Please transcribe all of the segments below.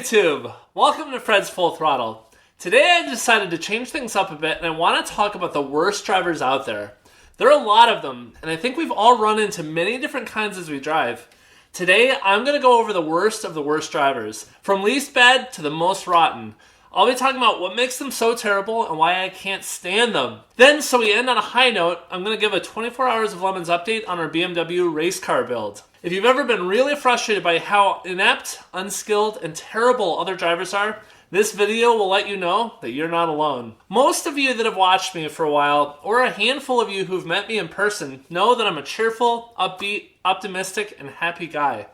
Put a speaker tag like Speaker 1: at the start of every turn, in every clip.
Speaker 1: YouTube! Welcome to Fred's Full Throttle. Today I decided to change things up a bit and I want to talk about the worst drivers out there. There are a lot of them, and I think we've all run into many different kinds as we drive. Today I'm going to go over the worst of the worst drivers, from least bad to the most rotten. I'll be talking about what makes them so terrible and why I can't stand them. Then, so we end on a high note, I'm going to give a 24 hours of lemons update on our BMW race car build. If you've ever been really frustrated by how inept, unskilled, and terrible other drivers are, this video will let you know that you're not alone. Most of you that have watched me for a while, or a handful of you who've met me in person, know that I'm a cheerful, upbeat, optimistic, and happy guy.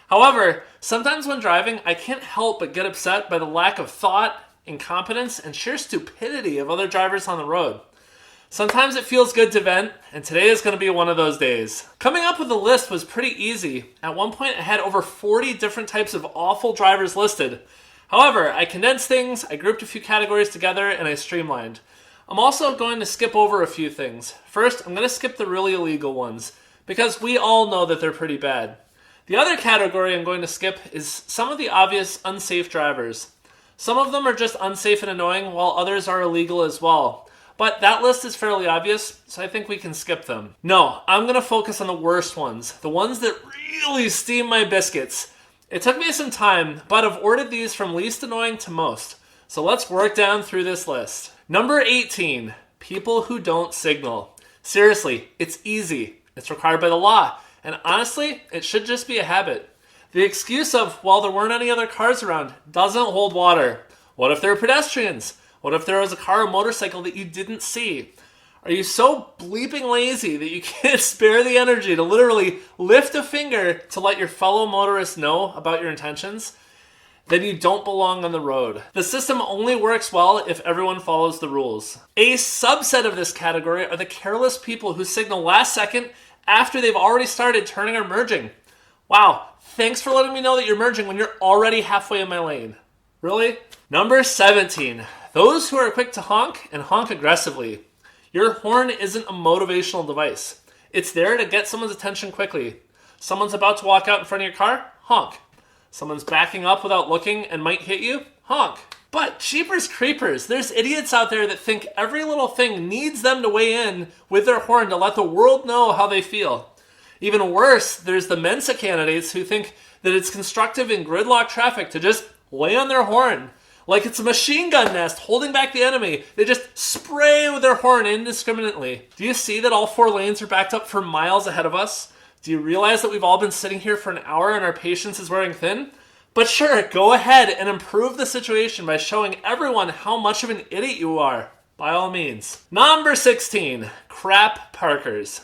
Speaker 1: However, sometimes when driving, I can't help but get upset by the lack of thought, incompetence, and sheer stupidity of other drivers on the road. Sometimes it feels good to vent, and today is going to be one of those days. Coming up with a list was pretty easy. At one point, I had over 40 different types of awful drivers listed. However, I condensed things, I grouped a few categories together, and I streamlined. I'm also going to skip over a few things. First, I'm going to skip the really illegal ones, because we all know that they're pretty bad. The other category I'm going to skip is some of the obvious unsafe drivers. Some of them are just unsafe and annoying, while others are illegal as well. But that list is fairly obvious, so I think we can skip them. No, I'm going to focus on the worst ones, the ones that really steam my biscuits. It took me some time, but I've ordered these from least annoying to most. So let's work down through this list. Number 18, people who don't signal. Seriously, it's easy. It's required by the law. And honestly, it should just be a habit. The excuse of, well, there weren't any other cars around doesn't hold water. What if there were pedestrians? What if there was a car or motorcycle that you didn't see? Are you so bleeping lazy that you can't spare the energy to literally lift a finger to let your fellow motorists know about your intentions? Then you don't belong on the road. The system only works well if everyone follows the rules. A subset of this category are the careless people who signal last second after they've already started turning or merging. Wow, thanks for letting me know that you're merging when you're already halfway in my lane. Really? Number 17. Those who are quick to honk and honk aggressively. Your horn isn't a motivational device. It's there to get someone's attention quickly. Someone's about to walk out in front of your car? Honk. Someone's backing up without looking and might hit you? Honk. But jeepers creepers, there's idiots out there that think every little thing needs them to weigh in with their horn to let the world know how they feel. Even worse, there's the Mensa candidates who think that it's constructive in gridlock traffic to just lay on their horn. Like it's a machine gun nest holding back the enemy. They just spray with their horn indiscriminately. Do you see that all 4 lanes are backed up for miles ahead of us? Do you realize that we've all been sitting here for an hour and our patience is wearing thin? But sure, go ahead and improve the situation by showing everyone how much of an idiot you are. By all means. Number 16, crap parkers.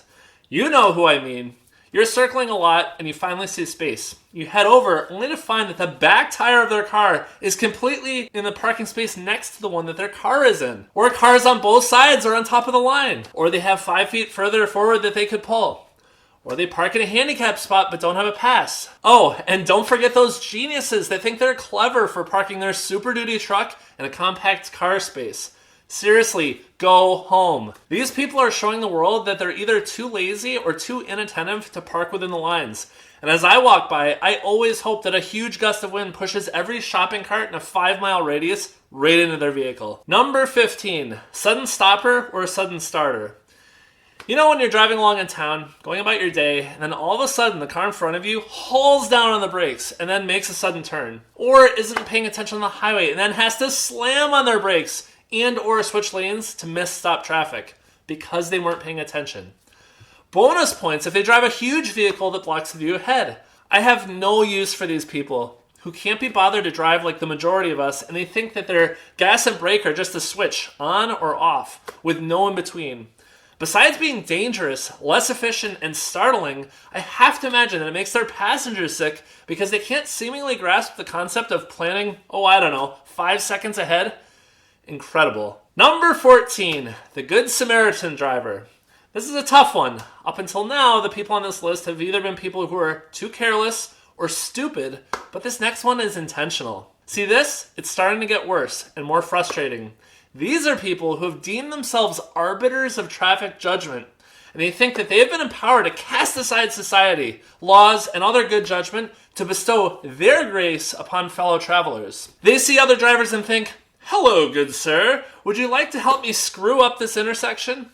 Speaker 1: You know who I mean. You're circling a lot and you finally see space. You head over only to find that the back tire of their car is completely in the parking space next to the one that their car is in. Or cars on both sides are on top of the line. Or they have 5 feet further forward that they could pull. Or they park in a handicap spot but don't have a pass. Oh, and don't forget those geniuses that think they're clever for parking their Super Duty truck in a compact car space. Seriously, go home. These people are showing the world that they're either too lazy or too inattentive to park within the lines. And as I walk by, I always hope that a huge gust of wind pushes every shopping cart in a 5-mile radius right into their vehicle. Number 15, sudden stopper or sudden starter. You know when you're driving along in town, going about your day, and then all of a sudden the car in front of you hauls down on the brakes and then makes a sudden turn. Or isn't paying attention on the highway and then has to slam on their brakes and or switch lanes to miss stop traffic because they weren't paying attention. Bonus points if they drive a huge vehicle that blocks the view ahead. I have no use for these people who can't be bothered to drive like the majority of us, and they think that their gas and brake are just a switch, on or off, with no in between. Besides being dangerous, less efficient, and startling, I have to imagine that it makes their passengers sick because they can't seemingly grasp the concept of planning, 5 seconds ahead. Incredible. Number 14, the Good Samaritan driver. This is a tough one. Up until now, the people on this list have either been people who are too careless or stupid, but this next one is intentional. See this? It's starting to get worse and more frustrating. These are people who have deemed themselves arbiters of traffic judgment, and they think that they have been empowered to cast aside society, laws, and other good judgment to bestow their grace upon fellow travelers. They see other drivers and think, "Hello, good sir. Would you like to help me screw up this intersection?"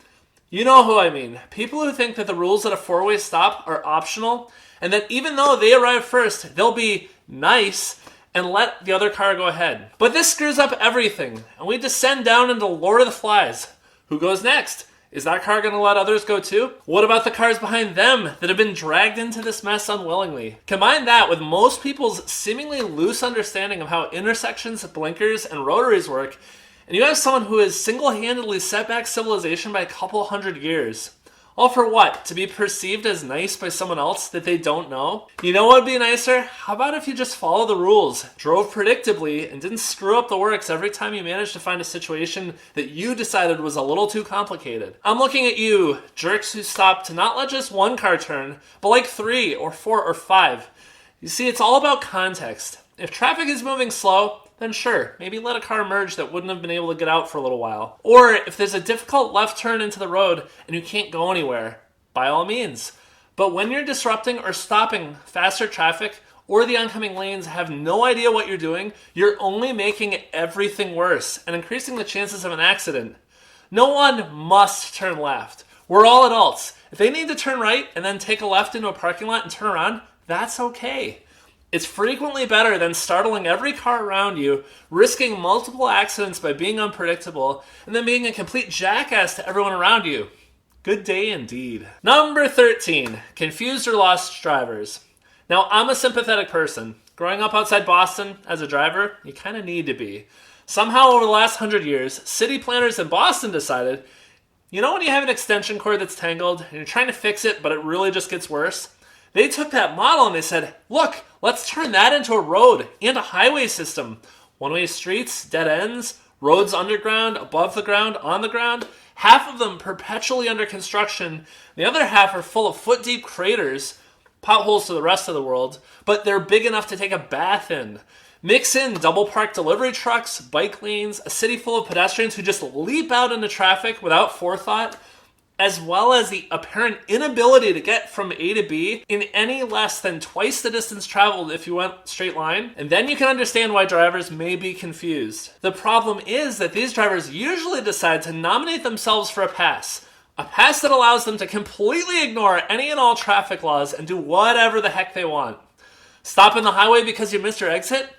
Speaker 1: You know who I mean. People who think that the rules at a four-way stop are optional, and that even though they arrive first, they'll be nice and let the other car go ahead. But this screws up everything, and we descend down into Lord of the Flies. Who goes next? Is that car going to let others go too? What about the cars behind them that have been dragged into this mess unwillingly? Combine that with most people's seemingly loose understanding of how intersections, blinkers, and rotaries work, and you have someone who has single-handedly set back civilization by a couple hundred years. All for what? To be perceived as nice by someone else that they don't know? You know what would be nicer? How about if you just followed the rules, drove predictably, and didn't screw up the works every time you managed to find a situation that you decided was a little too complicated? I'm looking at you, jerks who stop to not let just one car turn, but like 3 or 4 or 5. You see, it's all about context. If traffic is moving slow, then sure, maybe let a car merge that wouldn't have been able to get out for a little while. Or if there's a difficult left turn into the road and you can't go anywhere, by all means. But when you're disrupting or stopping faster traffic, or the oncoming lanes have no idea what you're doing, you're only making everything worse and increasing the chances of an accident. No one must turn left. We're all adults. If they need to turn right and then take a left into a parking lot and turn around, that's okay. It's frequently better than startling every car around you, risking multiple accidents by being unpredictable, and then being a complete jackass to everyone around you. Good day indeed. Number 13, confused or lost drivers. Now, I'm a sympathetic person. Growing up outside Boston as a driver, you kind of need to be. Somehow over the last 100 years, city planners in Boston decided, you know when you have an extension cord that's tangled and you're trying to fix it, but it really just gets worse? They took that model and they said, look, let's turn that into a road and a highway system. One-way streets, dead ends, roads underground, above the ground, on the ground. Half of them perpetually under construction. The other half are full of foot-deep craters, potholes to the rest of the world, but they're big enough to take a bath in. Mix in double-parked delivery trucks, bike lanes, a city full of pedestrians who just leap out into traffic without forethought, as well as the apparent inability to get from A to B in any less than twice the distance traveled if you went straight line, and then you can understand why drivers may be confused. The problem is that these drivers usually decide to nominate themselves for a pass that allows them to completely ignore any and all traffic laws and do whatever the heck they want. Stopping the highway because you missed your exit?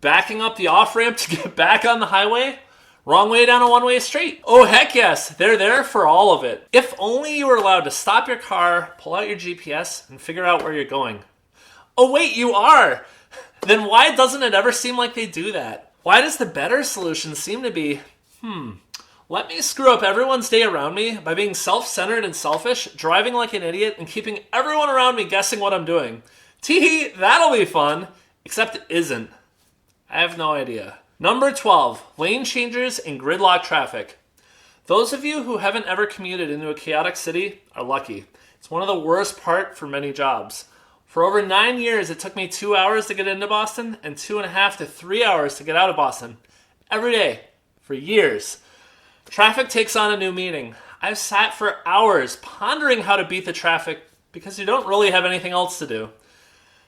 Speaker 1: Backing up the off-ramp to get back on the highway? Wrong way down a one-way street. Oh, heck yes, they're there for all of it. If only you were allowed to stop your car, pull out your GPS, and figure out where you're going. Oh wait, you are! Then why doesn't it ever seem like they do that? Why does the better solution seem to be, let me screw up everyone's day around me by being self-centered and selfish, driving like an idiot, and keeping everyone around me guessing what I'm doing. Tee-hee, that'll be fun. Except it isn't. I have no idea. Number 12, lane changers and gridlock traffic. Those of you who haven't ever commuted into a chaotic city are lucky. It's one of the worst part for many jobs. For over 9 years, it took me 2 hours to get into Boston and 2.5 to 3 hours to get out of Boston. Every day, for years. Traffic takes on a new meaning. I've sat for hours pondering how to beat the traffic because you don't really have anything else to do.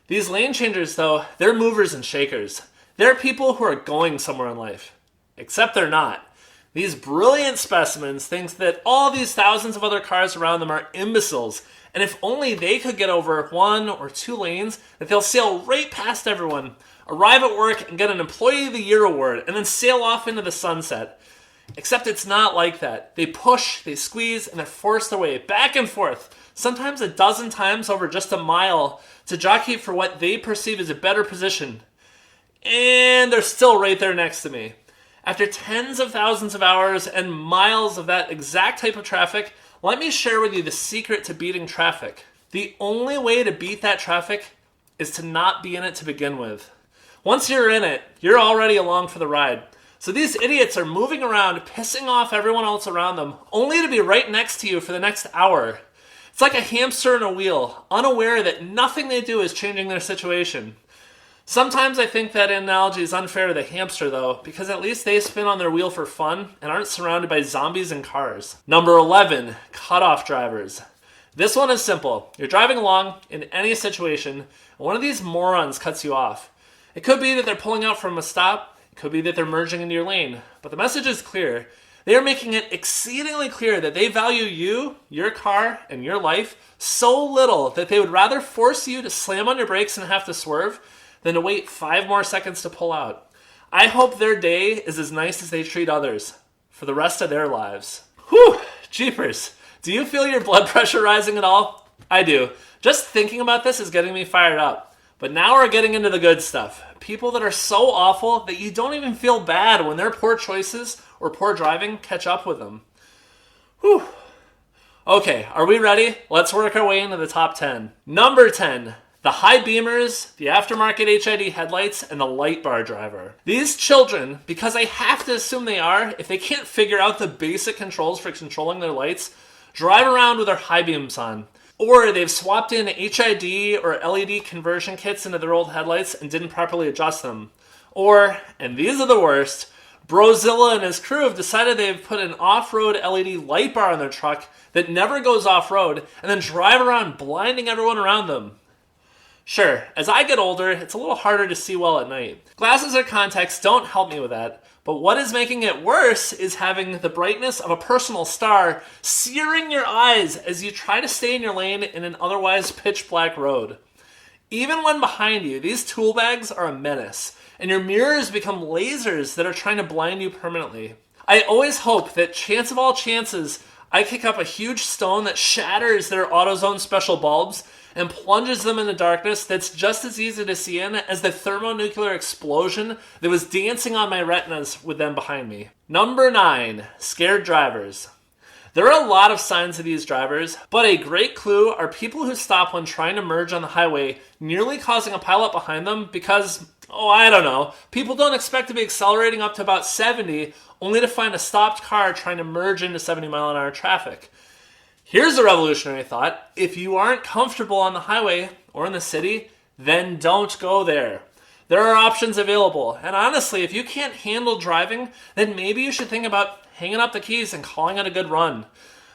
Speaker 1: These lane changers, though, they're movers and shakers. They're people who are going somewhere in life. Except they're not. These brilliant specimens think that all these thousands of other cars around them are imbeciles, and if only they could get over 1 or 2 lanes, that they'll sail right past everyone, arrive at work and get an Employee of the Year award, and then sail off into the sunset. Except it's not like that. They push, they squeeze, and they force their way back and forth, sometimes a dozen times over just a mile, to jockey for what they perceive as a better position. And they're still right there next to me. After tens of thousands of hours and miles of that exact type of traffic, let me share with you the secret to beating traffic. The only way to beat that traffic is to not be in it to begin with. Once you're in it, you're already along for the ride. So these idiots are moving around, pissing off everyone else around them, only to be right next to you for the next hour. It's like a hamster in a wheel, unaware that nothing they do is changing their situation. Sometimes I think that analogy is unfair to the hamster, though, because at least they spin on their wheel for fun and aren't surrounded by zombies and cars. Number 11, cutoff drivers. This one is simple. You're driving along in any situation, and one of these morons cuts you off. It could be that they're pulling out from a stop. It could be that they're merging into your lane. But the message is clear. They are making it exceedingly clear that they value you, your car, and your life so little that they would rather force you to slam on your brakes and have to swerve than to wait 5 more seconds to pull out. I hope their day is as nice as they treat others for the rest of their lives. Whew, jeepers. Do you feel your blood pressure rising at all? I do. Just thinking about this is getting me fired up. But now we're getting into the good stuff. People that are so awful that you don't even feel bad when their poor choices or poor driving catch up with them. Whew. Okay, are we ready? Let's work our way into the top 10. Number 10, the high beamers, the aftermarket HID headlights, and the light bar driver. These children, because I have to assume they are, if they can't figure out the basic controls for controlling their lights, drive around with their high beams on. Or they've swapped in HID or LED conversion kits into their old headlights and didn't properly adjust them. Or, and these are the worst, Brozilla and his crew have decided they've put an off-road LED light bar on their truck that never goes off-road and then drive around blinding everyone around them. Sure, as I get older, it's a little harder to see well at night. Glasses or contacts don't help me with that, but what is making it worse is having the brightness of a personal star searing your eyes as you try to stay in your lane in an otherwise pitch black road. Even when behind you, these tool bags are a menace, and your mirrors become lasers that are trying to blind you permanently. I always hope that chance of all chances, I kick up a huge stone that shatters their AutoZone special bulbs and plunges them into darkness that's just as easy to see in as the thermonuclear explosion that was dancing on my retinas with them behind me. Number 9, scared drivers. There are a lot of signs of these drivers, but a great clue are people who stop when trying to merge on the highway, nearly causing a pileup behind them because, I don't know, people don't expect to be accelerating up to about 70 only to find a stopped car trying to merge into 70-mile-an-hour traffic. Here's a revolutionary thought. If you aren't comfortable on the highway or in the city, then don't go there. There are options available. And honestly, if you can't handle driving, then maybe you should think about hanging up the keys and calling it a good run.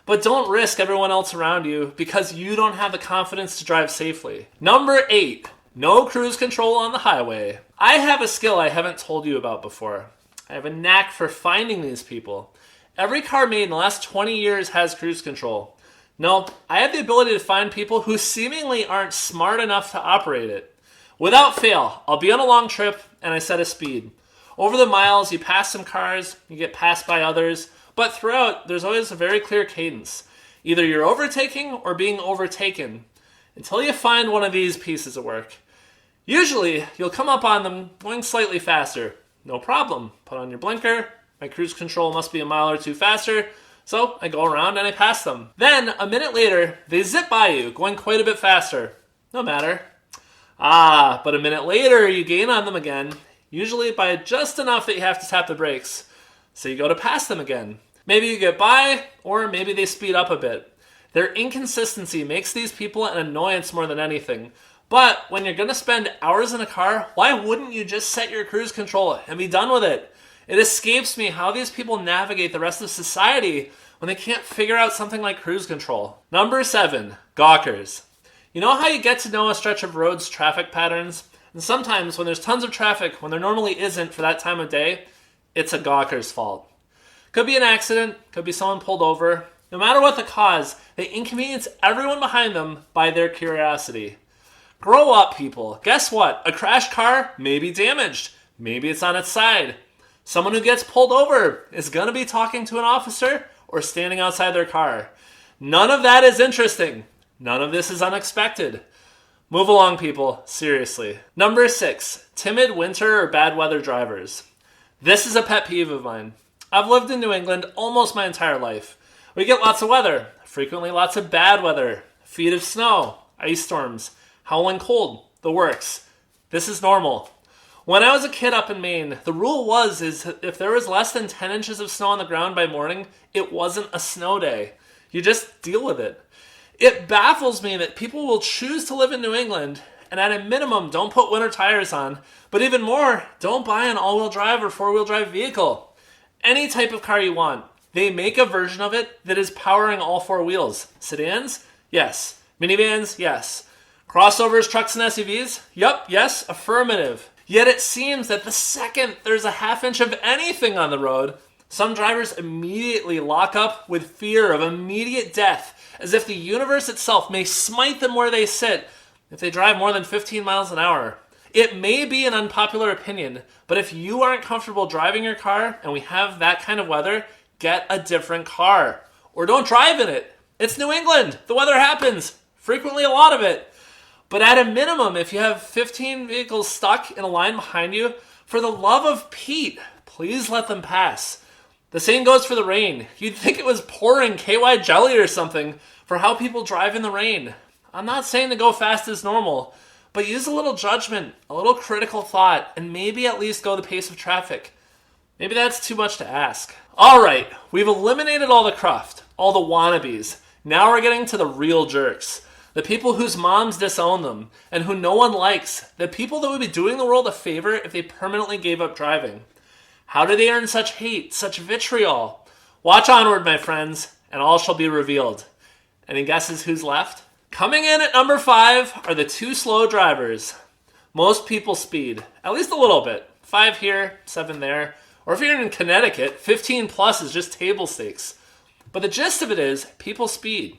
Speaker 1: But don't risk everyone else around you because you don't have the confidence to drive safely. Number 8, no cruise control on the highway. I have a skill I haven't told you about before. I have a knack for finding these people. Every car made in the last 20 years has cruise control. No, I have the ability to find people who seemingly aren't smart enough to operate it. Without fail, I'll be on a long trip and I set a speed. Over the miles, you pass some cars, you get passed by others, but throughout, there's always a very clear cadence. Either you're overtaking or being overtaken, until you find one of these pieces of work. Usually, you'll come up on them going slightly faster. No problem. Put on your blinker, my cruise control must be a mile or two faster, so I go around and I pass them. Then, a minute later, they zip by you, going quite a bit faster. No matter. But a minute later, you gain on them again, usually by just enough that you have to tap the brakes. So you go to pass them again. Maybe you get by, or maybe they speed up a bit. Their inconsistency makes these people an annoyance more than anything. But when you're going to spend hours in a car, why wouldn't you just set your cruise control and be done with it? It escapes me how these people navigate the rest of society when they can't figure out something like cruise control. Number 7, gawkers. You know how you get to know a stretch of road's traffic patterns? And sometimes when there's tons of traffic, when there normally isn't for that time of day, it's a gawker's fault. Could be an accident, could be someone pulled over. No matter what the cause, they inconvenience everyone behind them by their curiosity. Grow up, people. Guess what? A crashed car may be damaged. Maybe it's on its side. Someone who gets pulled over is going to be talking to an officer or standing outside their car. None of that is interesting. None of this is unexpected. Move along, people. Seriously. Number 6, timid winter or bad weather drivers. This is a pet peeve of mine. I've lived in New England almost my entire life. We get lots of weather, frequently lots of bad weather, feet of snow, ice storms, howling cold, the works. This is normal. When I was a kid up in Maine, the rule is if there was less than 10 inches of snow on the ground by morning, it wasn't a snow day. You just deal with it. It baffles me that people will choose to live in New England and at a minimum don't put winter tires on, but even more, don't buy an all-wheel drive or four-wheel drive vehicle. Any type of car you want. They make a version of it that is powering all four wheels. Sedans? Yes. Minivans? Yes. Crossovers, trucks, and SUVs? Yup, yes, affirmative. Yet it seems that the second there's a half inch of anything on the road, some drivers immediately lock up with fear of immediate death, as if the universe itself may smite them where they sit if they drive more than 15 miles an hour. It may be an unpopular opinion, but if you aren't comfortable driving your car and we have that kind of weather, get a different car. Or don't drive in it. It's New England. The weather happens. Frequently a lot of it. But at a minimum, if you have 15 vehicles stuck in a line behind you, for the love of Pete, please let them pass. The same goes for the rain. You'd think it was pouring KY jelly or something for how people drive in the rain. I'm not saying to go fast as normal, but use a little judgment, a little critical thought, and maybe at least go the pace of traffic. Maybe that's too much to ask. All right, we've eliminated all the cruft, all the wannabes. Now we're getting to the real jerks. The people whose moms disown them, and who no one likes. The people that would be doing the world a favor if they permanently gave up driving. How do they earn such hate, such vitriol? Watch onward, my friends, and all shall be revealed. Any guesses who's left? Coming in at number 5 are the two slow drivers. Most people speed, at least a little bit. 5 here, 7 there. Or if you're in Connecticut, 15 plus is just table stakes. But the gist of it is, people speed.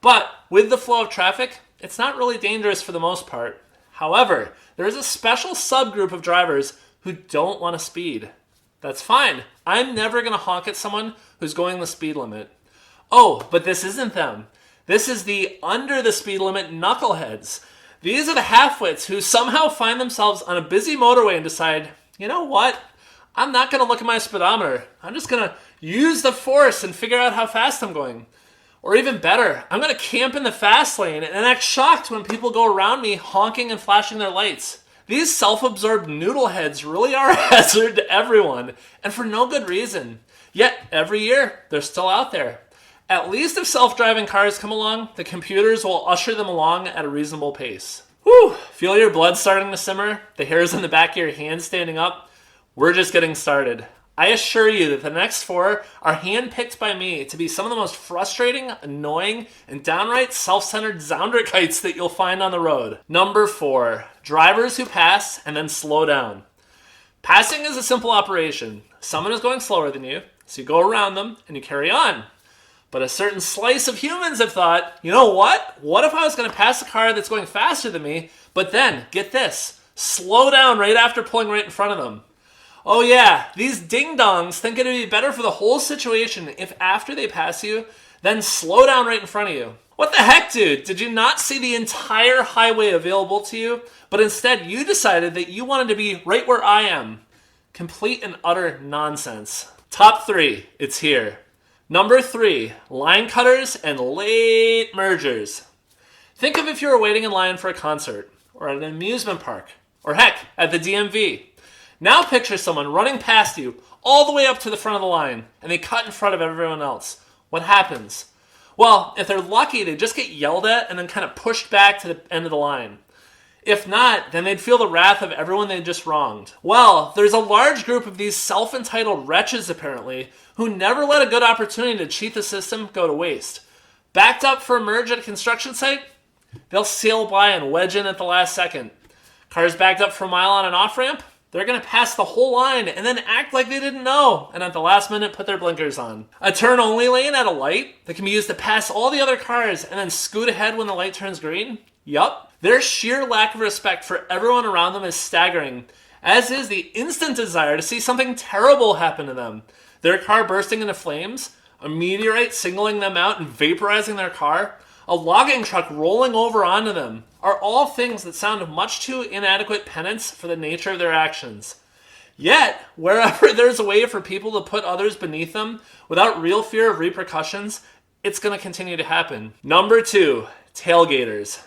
Speaker 1: But with the flow of traffic, it's not really dangerous for the most part. However, there is a special subgroup of drivers who don't want to speed. That's fine. I'm never going to honk at someone who's going the speed limit. Oh, but this isn't them. This is the under the speed limit knuckleheads. These are the half-wits who somehow find themselves on a busy motorway and decide, you know what? I'm not going to look at my speedometer. I'm just going to use the force and figure out how fast I'm going. Or even better, I'm going to camp in the fast lane and act shocked when people go around me honking and flashing their lights. These self-absorbed noodleheads really are a hazard to everyone, and for no good reason. Yet, every year, they're still out there. At least if self-driving cars come along, the computers will usher them along at a reasonable pace. Whew! Feel your blood starting to simmer? The hairs on the back of your hands standing up? We're just getting started. I assure you that the next 4 are handpicked by me to be some of the most frustrating, annoying, and downright self-centered Zounderkites that you'll find on the road. Number 4, drivers who pass and then slow down. Passing is a simple operation. Someone is going slower than you, so you go around them and you carry on. But a certain slice of humans have thought, you know what? What if I was going to pass a car that's going faster than me, but then, get this, slow down right after pulling right in front of them? Oh yeah, these ding-dongs think it'd be better for the whole situation if after they pass you, then slow down right in front of you. What the heck, dude? Did you not see the entire highway available to you, but instead you decided that you wanted to be right where I am? Complete and utter nonsense. Top 3, it's here. Number 3, line cutters and late mergers. Think of if you were waiting in line for a concert, or at an amusement park, or heck, at the DMV. Now picture someone running past you all the way up to the front of the line, and they cut in front of everyone else. What happens? Well, if they're lucky, they just get yelled at and then kind of pushed back to the end of the line. If not, then they'd feel the wrath of everyone they just wronged. Well, there's a large group of these self-entitled wretches, apparently, who never let a good opportunity to cheat the system go to waste. Backed up for a merge at a construction site? They'll sail by and wedge in at the last second. Cars backed up for a mile on an off-ramp? They're going to pass the whole line and then act like they didn't know, and at the last minute put their blinkers on. A turn-only lane at a light that can be used to pass all the other cars and then scoot ahead when the light turns green? Yup. Their sheer lack of respect for everyone around them is staggering, as is the instant desire to see something terrible happen to them. Their car bursting into flames, a meteorite singling them out and vaporizing their car, a logging truck rolling over onto them, are all things that sound much too inadequate penance for the nature of their actions. Yet, wherever there's a way for people to put others beneath them without real fear of repercussions, it's going to continue to happen. Number 2, tailgaters.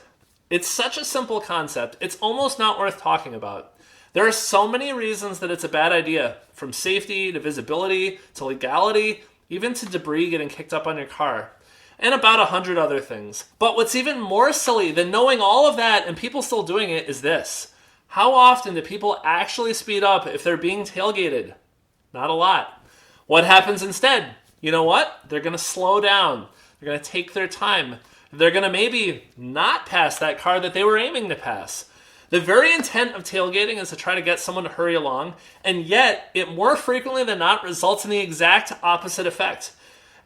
Speaker 1: It's such a simple concept, it's almost not worth talking about. There are so many reasons that it's a bad idea, from safety to visibility to legality, even to debris getting kicked up on your car. And about 100 other things. But what's even more silly than knowing all of that and people still doing it is this. How often do people actually speed up if they're being tailgated? Not a lot. What happens instead? You know what? They're going to slow down. They're going to take their time. They're going to maybe not pass that car that they were aiming to pass. The very intent of tailgating is to try to get someone to hurry along, and yet it more frequently than not results in the exact opposite effect.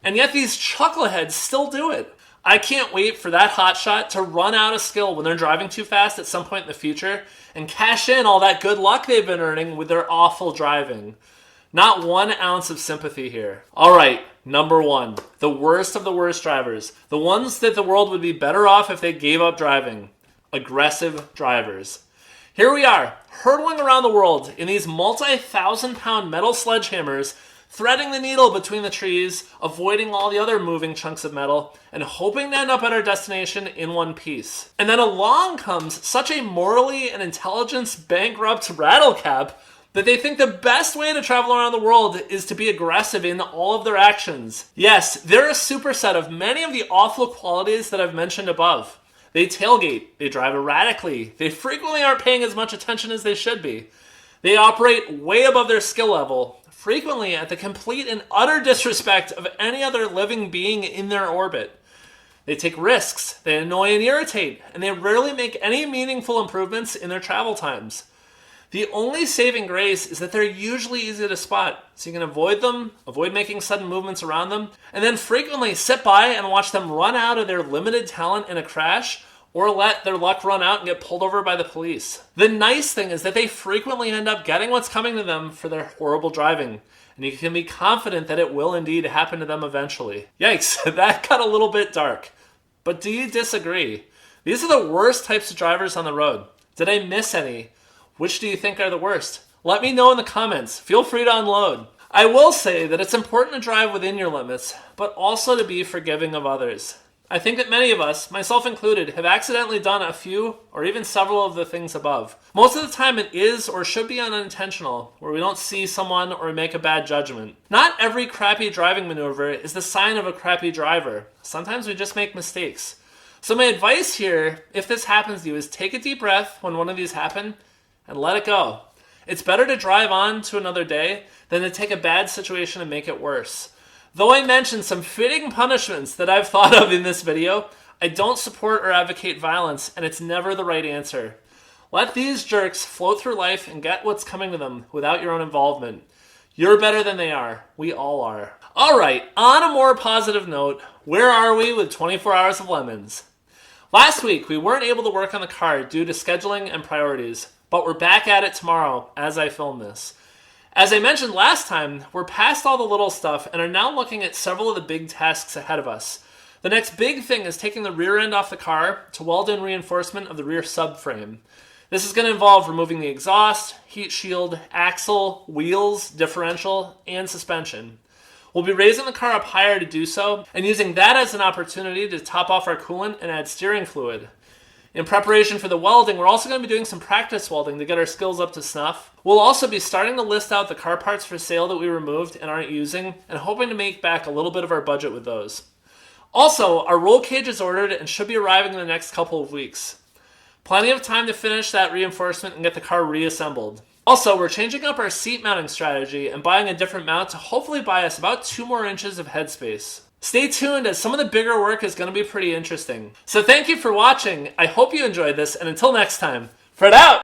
Speaker 1: And yet these chuckleheads still do it. I can't wait for that hotshot to run out of skill when they're driving too fast at some point in the future and cash in all that good luck they've been earning with their awful driving. Not 1 ounce of sympathy here. All right, number 1, the worst of the worst drivers. The ones that the world would be better off if they gave up driving. Aggressive drivers. Here we are, hurtling around the world in these multi-thousand-pound metal sledgehammers, threading the needle between the trees, avoiding all the other moving chunks of metal, and hoping to end up at our destination in one piece. And then along comes such a morally and intelligence-bankrupt rattlecap that they think the best way to travel around the world is to be aggressive in all of their actions. Yes, they're a superset of many of the awful qualities that I've mentioned above. They tailgate, they drive erratically, they frequently aren't paying as much attention as they should be. They operate way above their skill level, frequently at the complete and utter disrespect of any other living being in their orbit. They take risks, they annoy and irritate, and they rarely make any meaningful improvements in their travel times. The only saving grace is that they're usually easy to spot, so you can avoid them, avoid making sudden movements around them, and then frequently sit by and watch them run out of their limited talent in a crash, or let their luck run out and get pulled over by the police. The nice thing is that they frequently end up getting what's coming to them for their horrible driving, and you can be confident that it will indeed happen to them eventually. Yikes, that got a little bit dark. But do you disagree? These are the worst types of drivers on the road. Did I miss any? Which do you think are the worst? Let me know in the comments. Feel free to unload. I will say that it's important to drive within your limits, but also to be forgiving of others. I think that many of us, myself included, have accidentally done a few or even several of the things above. Most of the time it is or should be unintentional, where we don't see someone or make a bad judgment. Not every crappy driving maneuver is the sign of a crappy driver. Sometimes we just make mistakes. So my advice here, if this happens to you, is take a deep breath when one of these happen and let it go. It's better to drive on to another day than to take a bad situation and make it worse. Though I mentioned some fitting punishments that I've thought of in this video, I don't support or advocate violence, and it's never the right answer. Let these jerks float through life and get what's coming to them without your own involvement. You're better than they are. We all are. Alright, on a more positive note, where are we with 24 Hours of Lemons? Last week, we weren't able to work on the car due to scheduling and priorities, but we're back at it tomorrow as I film this. As I mentioned last time, we're past all the little stuff and are now looking at several of the big tasks ahead of us. The next big thing is taking the rear end off the car to weld in reinforcement of the rear subframe. This is going to involve removing the exhaust, heat shield, axle, wheels, differential, and suspension. We'll be raising the car up higher to do so and using that as an opportunity to top off our coolant and add steering fluid. In preparation for the welding, we're also going to be doing some practice welding to get our skills up to snuff. We'll also be starting to list out the car parts for sale that we removed and aren't using, and hoping to make back a little bit of our budget with those. Also, our roll cage is ordered and should be arriving in the next couple of weeks. Plenty of time to finish that reinforcement and get the car reassembled. Also, we're changing up our seat mounting strategy and buying a different mount to hopefully buy us about 2 more inches of headspace. Stay tuned, as some of the bigger work is going to be pretty interesting. So thank you for watching. I hope you enjoyed this, and until next time, Fred out!